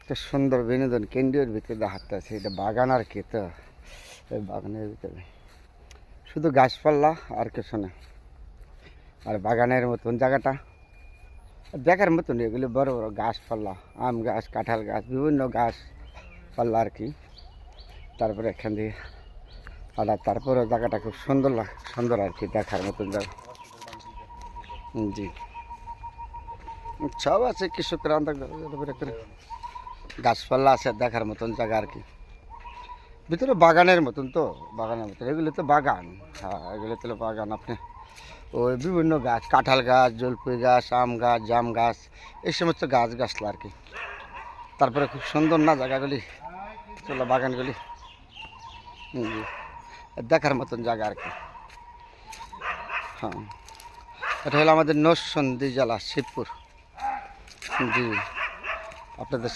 একটা সুন্দর বিনোদন কেন্দ্রের ভিতরে দেখাতে আছে। এটা বাগান আর কি, তো এই বাগানের ভিতরে শুধু গাছপালা আর কিছু না। আর বাগানের মতন জায়গাটা দেখার মতন, এগুলি বড় বড় গাছপালা, আম গাছ, কাঁঠাল গাছ, বিভিন্ন গাছপালা আর কি। তারপরে এখান দিয়ে আর তারপরে জায়গাটা খুব সুন্দর সুন্দর আর কি, দেখার মতন জায়গা। জি, সব আছে কৃষকের করে গাছপালা আছে, দেখার মতন জায়গা আর কি। ভিতরে বাগানের মতন, তো বাগানের মতন এগুলো তো বাগান। হ্যাঁ, এগুলো তো বাগান। আপনি ওই বিভিন্ন গাছ, কাঁঠাল গাছ, জলপাই গাছ, আম গাছ, জাম গাছ, এই সমস্ত গাছ গাছলা আর কি। তারপরে খুব সুন্দর না জায়গাগুলি, চলো বাগানগুলি। জি, দেখার মতন জায়গা আর কি। হ্যাঁ, এটা হলো আমাদের নরসিংদী জেলা, শিবপুর। জি, আপনাদের